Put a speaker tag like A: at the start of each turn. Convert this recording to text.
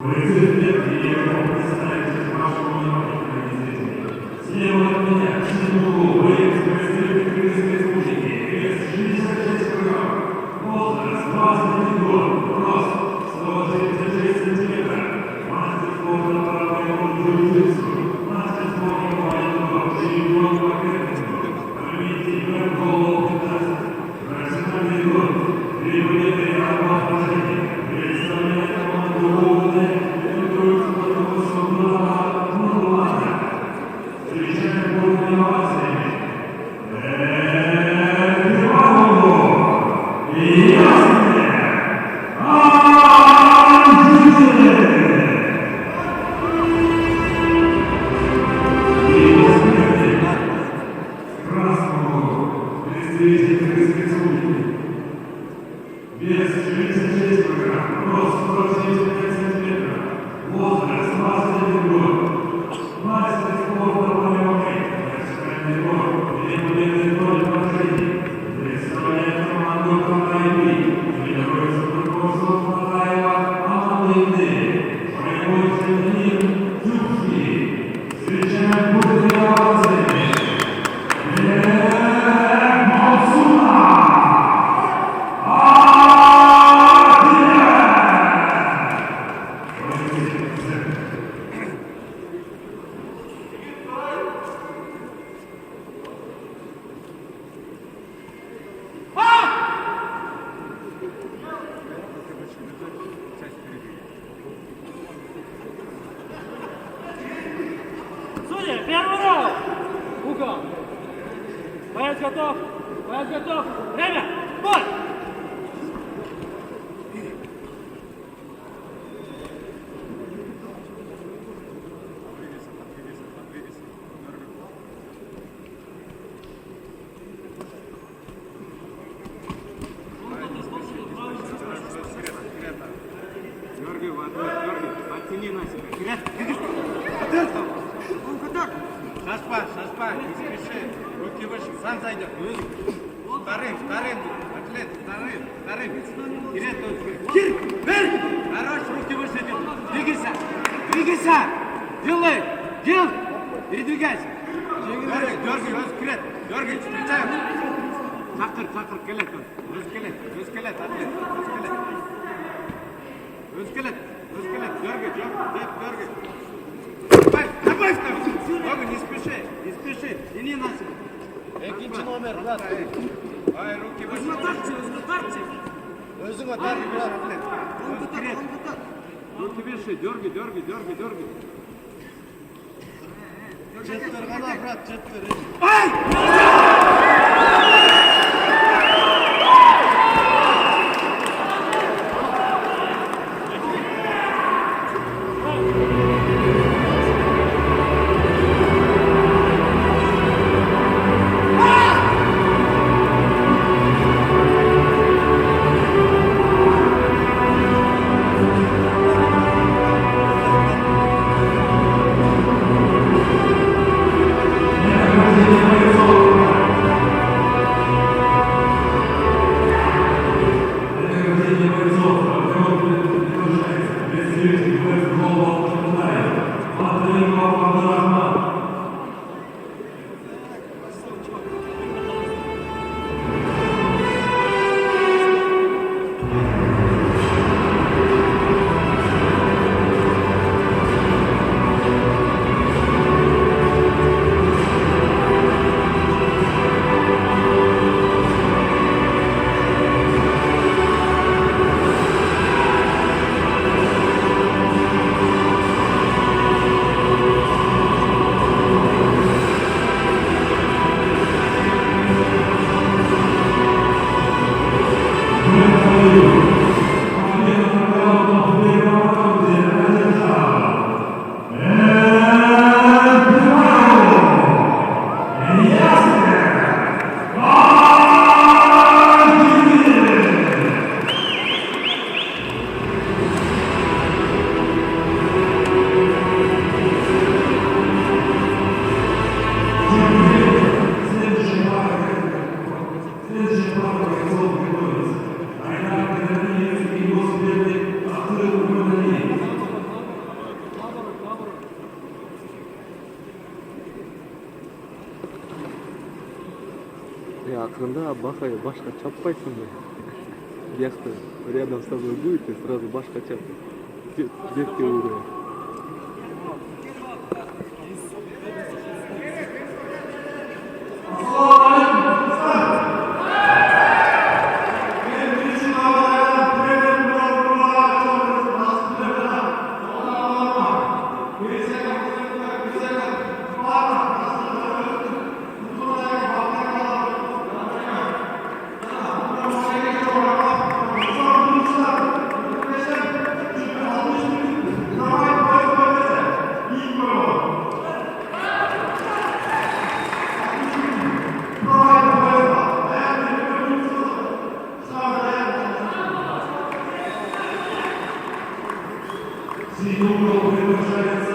A: Слева от меня, в синем углу, боец Кыргызской Республики, вес 66 кг, возраст 21 год, рост 136 сантиметров, мастер спорта по боевому джиу-джитсу, мастер спорта по военному чемпион по картингу, победитель голову 15, профессиональный год, 3 победы и 1 поражение, представляет команду Волны, тренируется под руководством Нурмана Нурлана. Встречаем бурными овациями. И ясные Анжелы! Его смерти красному представитель Кыргызской Республики. Вес 66 кг, рост 175 сантиметров, возраст 21 год. Мастер спорта по ММА, профессиональный год, 2 победы и 0 поражений. Представляет команду КамАйБи, тренируется под руководством Батаева Амалыны, боевой тренер Тюрки. Встречаем бурными овациями.
B: Судья, первый раунд. Угол. Боец готов. Боец готов. Время. Бой.
C: Дергай, дергай, оттяни на себя. Вперед! Шашпа, не спеши. Руки выше, сам зайдет. Вторым, атлет, вторым. Вперед, вперед. Хорош, руки выше. Двигайся. Делай. Передвигайся. Дергай, вперед. Дергай, встречаем. Çakır, kelet. Öz kelet, atlет. Öz kelet. Дергай. Давай второй. Дергай, не спеши. Тяни на себя.
D: Экинчи номер, брат.
C: Ай, руки выше.
D: Өзүңө тарт, брат.
C: Вперед. Руки выше, дергай.
D: Жеттер гана, брат, жеттер.
E: ақырында башқа чаппайсың ғой. Бияқта рядом с тобой будет и сразу башқа чап. Бетке урай.
A: Синего приглашается